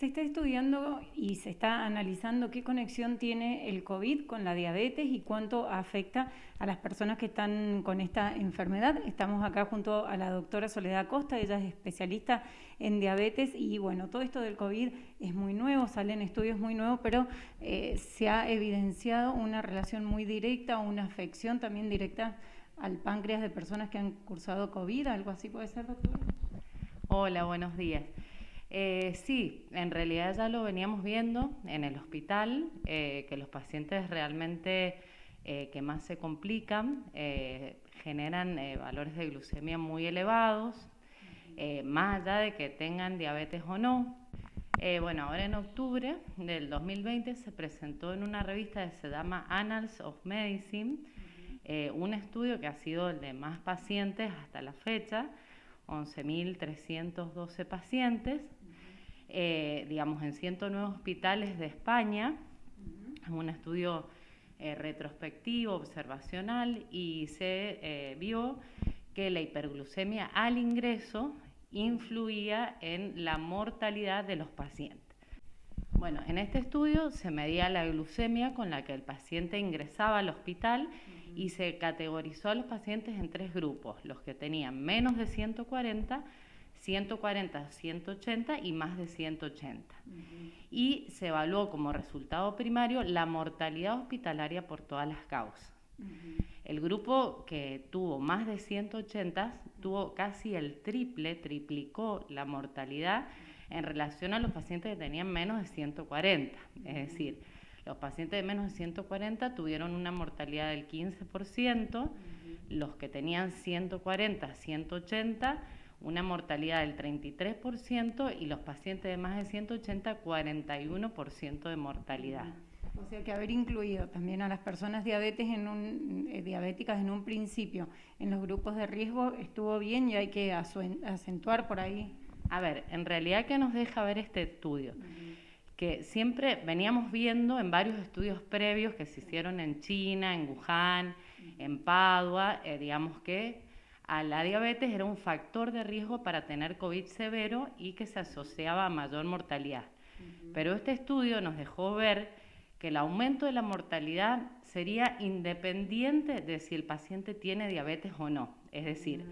Se está estudiando y se está analizando qué conexión tiene el COVID con la diabetes y cuánto afecta a las personas que están con esta enfermedad. Estamos acá junto a la doctora Soledad Costa, ella es especialista en diabetes y bueno, todo esto del COVID es muy nuevo, salen estudios muy nuevos, pero se ha evidenciado una relación muy directa, una afección también directa al páncreas de personas que han cursado COVID, algo así puede ser, doctora. Hola, buenos días. Sí, en realidad ya lo veníamos viendo en el hospital, que los pacientes realmente que más se complican generan valores de glucemia muy elevados, más allá de que tengan diabetes o no. Bueno, ahora en octubre del 2020 se presentó en una revista que se llama Annals of Medicine un estudio que ha sido el de más pacientes hasta la fecha, 11.312 pacientes, digamos en 109 hospitales de España. Es un estudio retrospectivo, observacional, y se vio que la hiperglucemia al ingreso influía en la mortalidad de los pacientes. Bueno, en este estudio se medía la glucemia con la que el paciente ingresaba al hospital y se categorizó a los pacientes en tres grupos: los que tenían menos de 140, 140, 180 y más de 180. Y se evaluó como resultado primario la mortalidad hospitalaria por todas las causas. El grupo que tuvo más de 180 tuvo casi el triplicó la mortalidad en relación a los pacientes que tenían menos de 140. Es decir, los pacientes de menos de 140 tuvieron una mortalidad del 15%, los que tenían 140, 180, una mortalidad del 33%, y los pacientes de más de 180, 41% de mortalidad. O sea que haber incluido también a las personas diabéticas en un principio en los grupos de riesgo estuvo bien y hay que acentuar por ahí. A ver, en realidad, ¿qué nos deja ver este estudio? Que siempre veníamos viendo en varios estudios previos que se hicieron en China, en Wuhan, en Padua, digamos que a la diabetes era un factor de riesgo para tener COVID severo y que se asociaba a mayor mortalidad. Pero este estudio nos dejó ver que el aumento de la mortalidad sería independiente de si el paciente tiene diabetes o no. Es decir,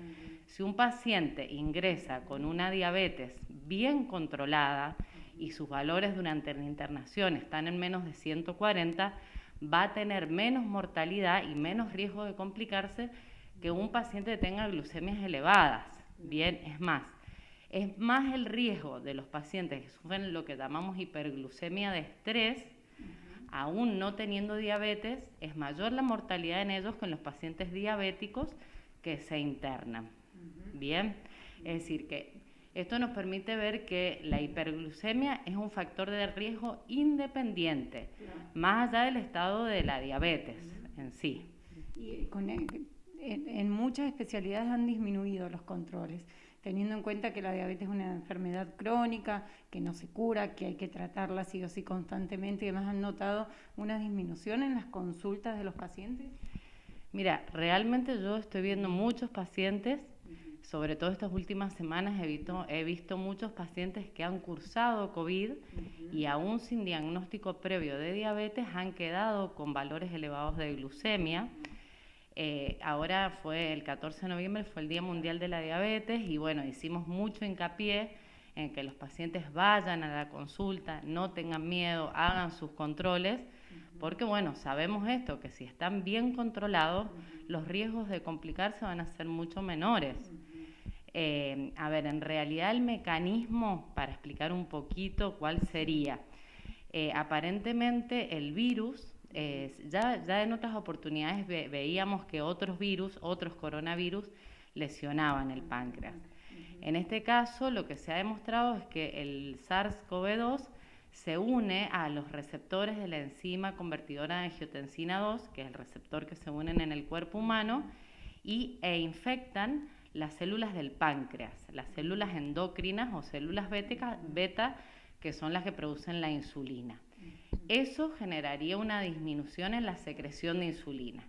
si un paciente ingresa con una diabetes bien controlada y sus valores durante la internación están en menos de 140, va a tener menos mortalidad y menos riesgo de complicarse que un paciente que tenga glucemias elevadas. Bien, es más el riesgo de los pacientes que sufren lo que llamamos hiperglucemia de estrés, aún no teniendo diabetes, es mayor la mortalidad en ellos que en los pacientes diabéticos que se internan. Bien, es decir, que esto nos permite ver que la hiperglucemia es un factor de riesgo independiente, más allá del estado de la diabetes en sí. Y en muchas especialidades han disminuido los controles, teniendo en cuenta que la diabetes es una enfermedad crónica, que no se cura, que hay que tratarla sí o sí constantemente, y además han notado una disminución en las consultas de los pacientes. Mira, realmente yo estoy viendo muchos pacientes, sobre todo estas últimas semanas he visto muchos pacientes que han cursado COVID y aún sin diagnóstico previo de diabetes han quedado con valores elevados de glucemia. Ahora fue el 14 de noviembre, fue el Día Mundial de la Diabetes, y bueno, hicimos mucho hincapié en que los pacientes vayan a la consulta, no tengan miedo, hagan sus controles, porque bueno, sabemos esto, que si están bien controlados, los riesgos de complicarse van a ser mucho menores. A ver, en realidad el mecanismo, para explicar un poquito cuál sería, aparentemente el virus, ya en otras oportunidades veíamos que otros virus, otros coronavirus, lesionaban el páncreas. En este caso, lo que se ha demostrado es que el SARS-CoV-2 se une a los receptores de la enzima convertidora de angiotensina 2, que es el receptor que se unen en el cuerpo humano, e infectan las células del páncreas, las células endocrinas o células beta, que son las que producen la insulina. Eso generaría una disminución en la secreción de insulina.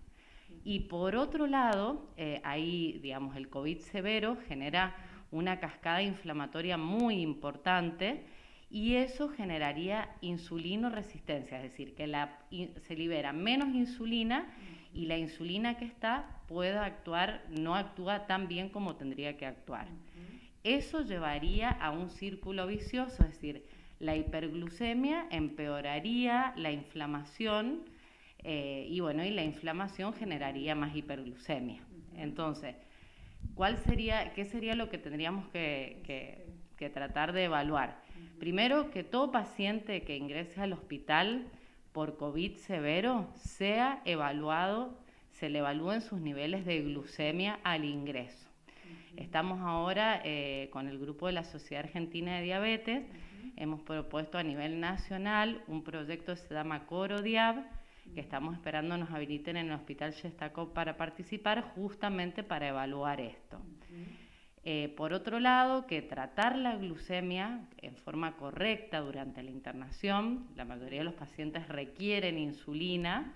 Y por otro lado, ahí, digamos, el COVID severo genera una cascada inflamatoria muy importante y eso generaría insulinoresistencia, es decir, que se libera menos insulina y la insulina que está no actúa tan bien como tendría que actuar. Eso llevaría a un círculo vicioso, es decir, la hiperglucemia empeoraría la inflamación y la inflamación generaría más hiperglucemia. Entonces, ¿qué sería lo que tendríamos que tratar de evaluar? Primero, que todo paciente que ingrese al hospital por COVID severo se le evalúen sus niveles de glucemia al ingreso. Estamos ahora con el grupo de la Sociedad Argentina de Diabetes, hemos propuesto a nivel nacional un proyecto que se llama CoroDiab, que estamos esperando nos habiliten en el Hospital Shestakov para participar, justamente para evaluar esto. Por otro lado, que tratar la glucemia en forma correcta durante la internación, la mayoría de los pacientes requieren insulina,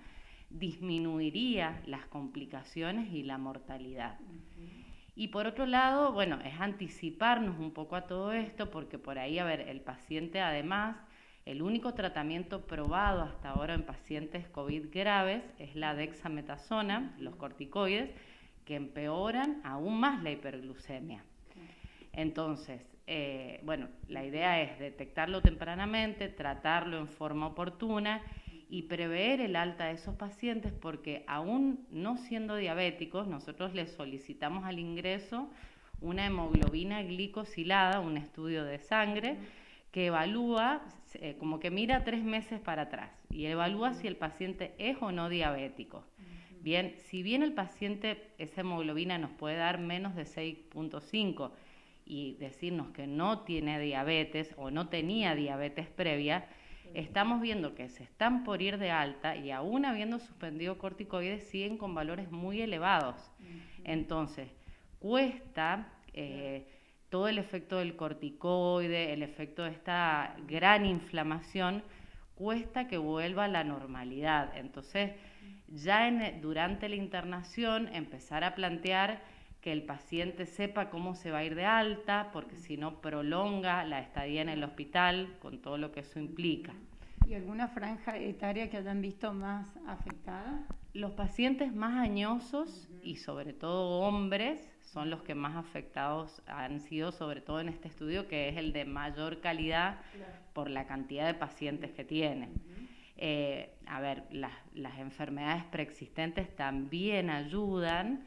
disminuiría las complicaciones y la mortalidad. Y por otro lado, bueno, es anticiparnos un poco a todo esto, porque por ahí, el paciente además, el único tratamiento probado hasta ahora en pacientes COVID graves es la dexametasona, los corticoides, que empeoran aún más la hiperglucemia. Entonces, la idea es detectarlo tempranamente, tratarlo en forma oportuna y prever el alta de esos pacientes, porque aún no siendo diabéticos, nosotros les solicitamos al ingreso una hemoglobina glicosilada, un estudio de sangre, que evalúa, como que mira 3 meses para atrás, y evalúa si el paciente es o no diabético. Bien, si bien el paciente, esa hemoglobina nos puede dar menos de 6.5 y decirnos que no tiene diabetes o no tenía diabetes previa, estamos viendo que se están por ir de alta y aún habiendo suspendido corticoides siguen con valores muy elevados. Entonces, cuesta todo el efecto del corticoide, el efecto de esta gran inflamación, cuesta que vuelva a la normalidad. Entonces, ya durante la internación empezar a plantear que el paciente sepa cómo se va a ir de alta, porque si no prolonga la estadía en el hospital con todo lo que eso implica. ¿Y alguna franja etaria que hayan visto más afectada? Los pacientes más añosos y sobre todo hombres son los que más afectados han sido, sobre todo en este estudio, que es el de mayor calidad por la cantidad de pacientes que tienen. Las enfermedades preexistentes también ayudan,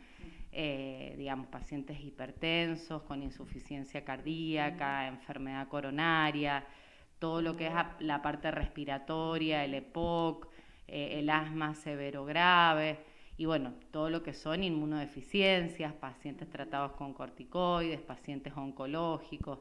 pacientes hipertensos, con insuficiencia cardíaca, enfermedad coronaria, todo lo que es la parte respiratoria, el EPOC, el asma severo grave, y todo lo que son inmunodeficiencias, pacientes tratados con corticoides, pacientes oncológicos.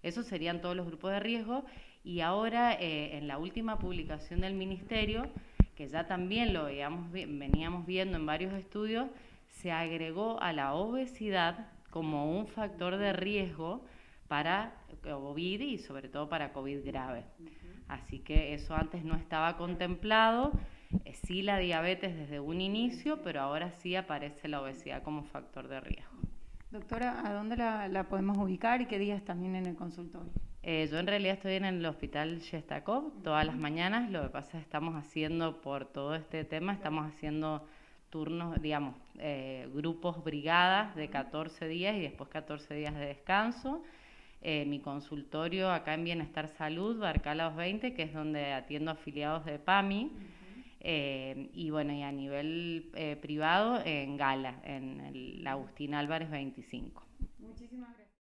Esos serían todos los grupos de riesgo. Y ahora, en la última publicación del Ministerio, que ya también lo veníamos viendo en varios estudios, se agregó a la obesidad como un factor de riesgo para COVID y sobre todo para COVID grave. Así que eso antes no estaba contemplado, sí la diabetes desde un inicio, pero ahora sí aparece la obesidad como factor de riesgo. Doctora, ¿a dónde la podemos ubicar y qué días también en el consultorio? Yo en realidad estoy en el Hospital Shestakov todas las mañanas. Lo que pasa es que estamos haciendo, por todo este tema, estamos haciendo turnos, grupos, brigadas de 14 días y después 14 días de descanso. Mi consultorio acá en Bienestar Salud, Barcala 220, que es donde atiendo afiliados de PAMI. Y a nivel privado en Gala, en el Agustín Álvarez 25. Muchísimas gracias.